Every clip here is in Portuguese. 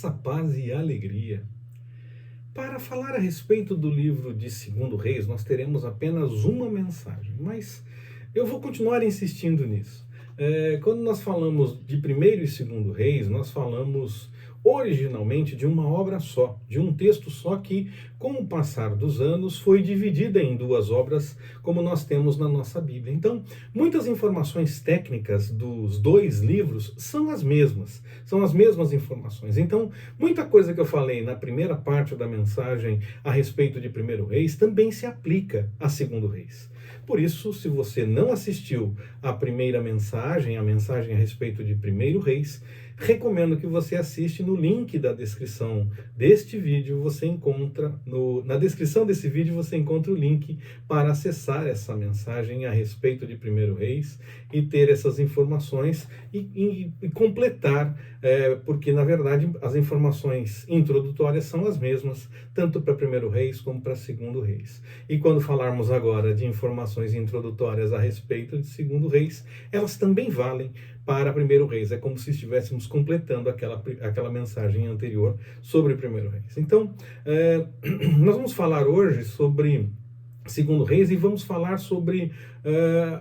Graça, paz e alegria. Para falar a respeito do livro de 2 Reis, nós teremos apenas uma mensagem, mas eu vou continuar insistindo nisso. Quando nós falamos de 1 e 2 Reis, nós falamos originalmente de uma obra só, de um texto só que, com o passar dos anos, foi dividida em duas obras, como nós temos na nossa Bíblia. Então, muitas informações técnicas dos dois livros são as mesmas informações. Então, muita coisa que eu falei na primeira parte da mensagem a respeito de 1 Reis também se aplica a 2 Reis. Por isso, se você não assistiu à primeira mensagem, a mensagem a respeito de 1 Reis, recomendo que você assiste no link da descrição deste vídeo. Você encontra, na descrição desse vídeo, você encontra o link para acessar essa mensagem a respeito de 1 Reis e ter essas informações e completar, porque na verdade as informações introdutórias são as mesmas, tanto para 1 Reis como para 2 Reis. E quando falarmos agora de informações introdutórias a respeito de 2 Reis, elas também valem para 1 Reis. É como se estivéssemos completando aquela mensagem anterior sobre 1 Reis. Então, nós vamos falar hoje sobre 2 Reis e vamos falar sobre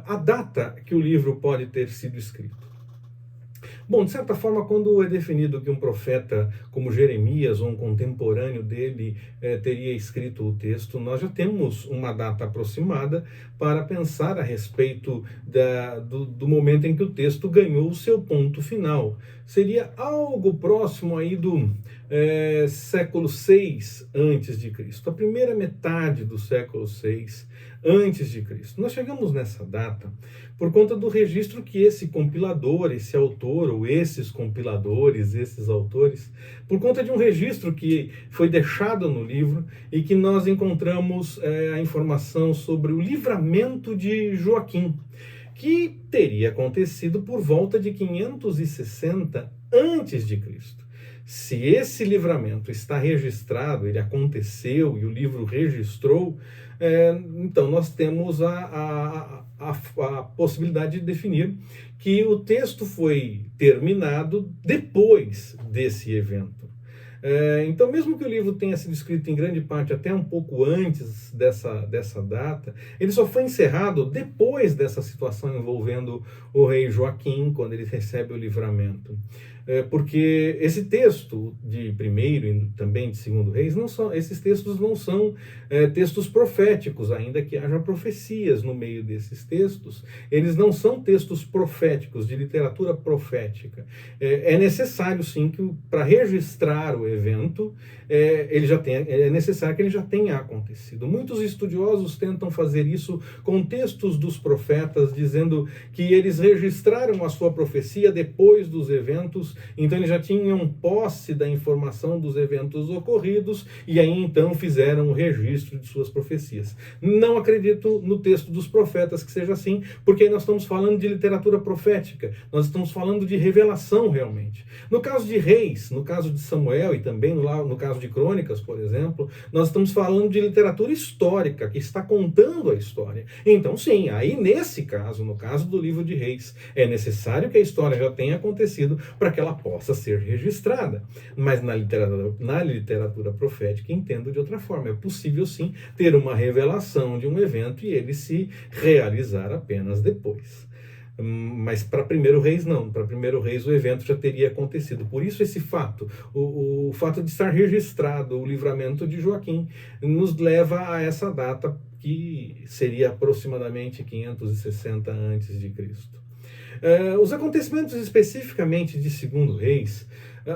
a data que o livro pode ter sido escrito. Bom, de certa forma, quando é definido que um profeta como Jeremias ou um contemporâneo dele teria escrito o texto, nós já temos uma data aproximada para pensar a respeito do momento em que o texto ganhou o seu ponto final. Seria algo próximo aí do século VI a.C., a primeira metade do século VI a.C. Nós chegamos nessa data por conta do registro que esse compilador, esse autor, ou esses compiladores, esses autores, por conta de um registro que foi deixado no livro e que nós encontramos a informação sobre o livramento de Joaquim, que teria acontecido por volta de 560 a.C. Se esse livramento está registrado, ele aconteceu e o livro registrou, então nós temos a possibilidade de definir que o texto foi terminado depois desse evento. Então, mesmo que o livro tenha sido escrito em grande parte até um pouco antes dessa data, ele só foi encerrado depois dessa situação envolvendo o rei Joaquim, quando ele recebe o livramento. Porque esse texto de 1 e também de 2 Reis, esses textos não são textos proféticos, ainda que haja profecias no meio desses textos. Eles não são textos proféticos, de literatura profética. É necessário, sim, que para registrar o evento, é necessário que ele já tenha acontecido. Muitos estudiosos tentam fazer isso com textos dos profetas, dizendo que eles registraram a sua profecia depois dos eventos, então eles já tinham posse da informação dos eventos ocorridos e aí então fizeram o registro de suas profecias. Não acredito no texto dos profetas que seja assim, porque aí nós estamos falando de literatura profética, nós estamos falando de revelação realmente. No caso de Reis, no caso de Samuel e também no caso de Crônicas, por exemplo, nós estamos falando de literatura histórica, que está contando a história. Então sim, aí nesse caso, no caso do livro de Reis, é necessário que a história já tenha acontecido para que ela possa ser registrada. Mas na literatura profética, entendo de outra forma. É possível sim ter uma revelação de um evento e ele se realizar apenas depois. Mas para 1 Reis não, para 1 Reis o evento já teria acontecido. Por isso esse fato, o fato de estar registrado o livramento de Joaquim, nos leva a essa data que seria aproximadamente 560 a.C. Os acontecimentos especificamente de 2 Reis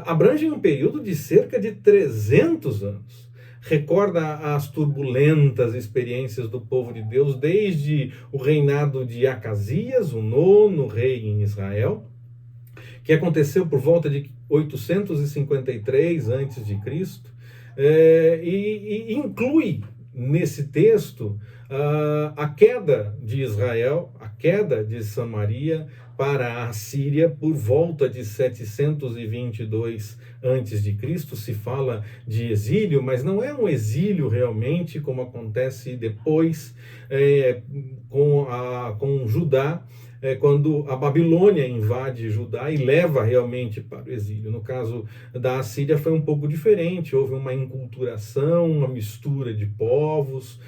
abrangem um período de cerca de 300 anos. Recorda as turbulentas experiências do povo de Deus desde o reinado de Acasias, o 9º rei em Israel, que aconteceu por volta de 853 a.C., e inclui nesse texto a queda de Israel, a queda de Samaria para a Síria por volta de 722 a.C. Se fala de exílio, mas não é um exílio realmente como acontece depois com Judá, quando a Babilônia invade Judá e leva realmente para o exílio. No caso da Assíria foi um pouco diferente, houve uma enculturação, uma mistura de povos,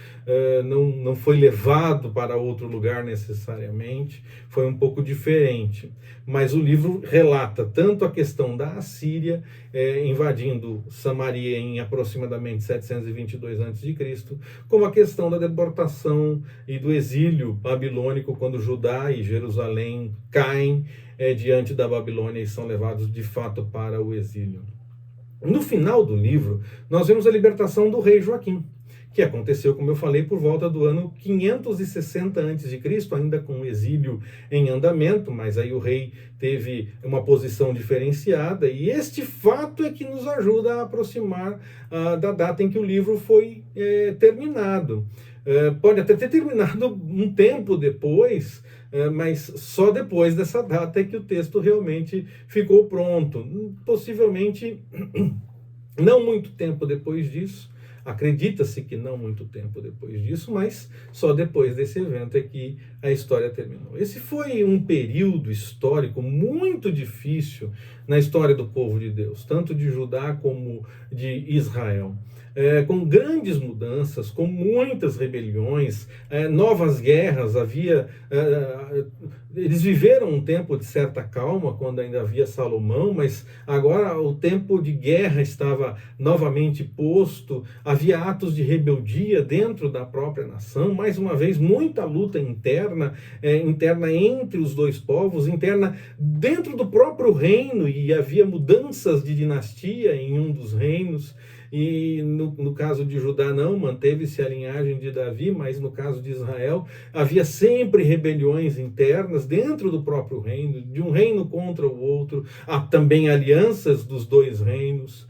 não foi levado para outro lugar necessariamente, foi um pouco diferente. Mas o livro relata tanto a questão da Assíria invadindo Samaria em aproximadamente 722 a.C., como a questão da deportação e do exílio babilônico, quando Judá e Jerusalém caem diante da Babilônia e são levados de fato para o exílio. No final do livro, nós vemos a libertação do rei Joaquim, que aconteceu, como eu falei, por volta do ano 560 a.C., ainda com o exílio em andamento, mas aí o rei teve uma posição diferenciada, e este fato é que nos ajuda a aproximar da data em que o livro foi terminado. Pode até ter terminado um tempo depois, mas só depois dessa data é que o texto realmente ficou pronto. Possivelmente não muito tempo depois disso, acredita-se que não muito tempo depois disso, mas só depois desse evento é que a história terminou. Esse foi um período histórico muito difícil na história do povo de Deus, tanto de Judá como de Israel. Com grandes mudanças, com muitas rebeliões, novas guerras, eles viveram um tempo de certa calma, quando ainda havia Salomão, mas agora o tempo de guerra estava novamente posto, havia atos de rebeldia dentro da própria nação, mais uma vez muita luta interna entre os dois povos, interna dentro do próprio reino, e havia mudanças de dinastia em um dos reinos. E no caso de Judá não, manteve-se a linhagem de Davi, mas no caso de Israel havia sempre rebeliões internas dentro do próprio reino, de um reino contra o outro, há também alianças dos dois reinos,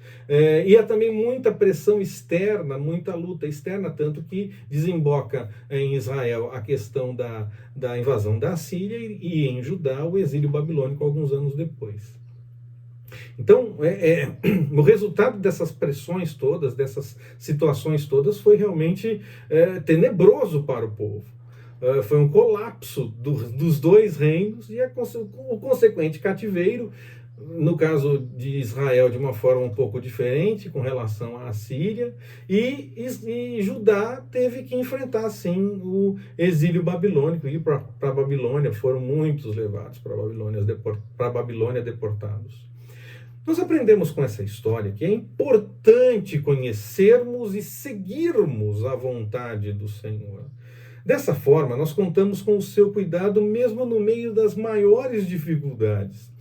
e há também muita pressão externa, muita luta externa, tanto que desemboca em Israel a questão da invasão da Síria e em Judá o exílio babilônico alguns anos depois. Então, o resultado dessas pressões todas, dessas situações todas, foi realmente tenebroso para o povo. Foi um colapso dos dois reinos e o consequente cativeiro, no caso de Israel, de uma forma um pouco diferente com relação à Síria, e Judá teve que enfrentar, sim, o exílio babilônico, ir para a Babilônia, foram muitos levados para a Babilônia deportados. Nós aprendemos com essa história que é importante conhecermos e seguirmos a vontade do Senhor. Dessa forma, nós contamos com o seu cuidado mesmo no meio das maiores dificuldades.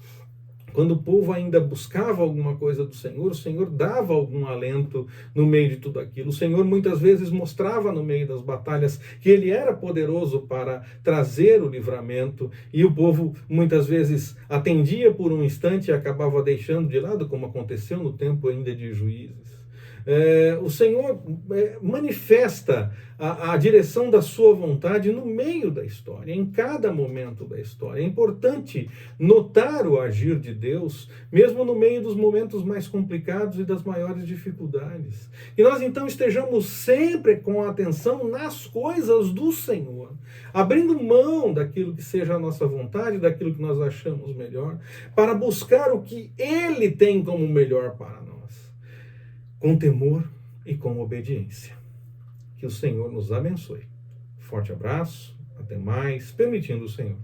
Quando o povo ainda buscava alguma coisa do Senhor, o Senhor dava algum alento no meio de tudo aquilo. O Senhor muitas vezes mostrava no meio das batalhas que Ele era poderoso para trazer o livramento, e o povo muitas vezes atendia por um instante e acabava deixando de lado, como aconteceu no tempo ainda de Juízes. O Senhor manifesta a direção da sua vontade no meio da história, em cada momento da história. É importante notar o agir de Deus, mesmo no meio dos momentos mais complicados e das maiores dificuldades. E nós então estejamos sempre com a atenção nas coisas do Senhor, abrindo mão daquilo que seja a nossa vontade, daquilo que nós achamos melhor, para buscar o que Ele tem como melhor para nós, com temor e com obediência. Que o Senhor nos abençoe. Forte abraço, até mais, permitindo o Senhor.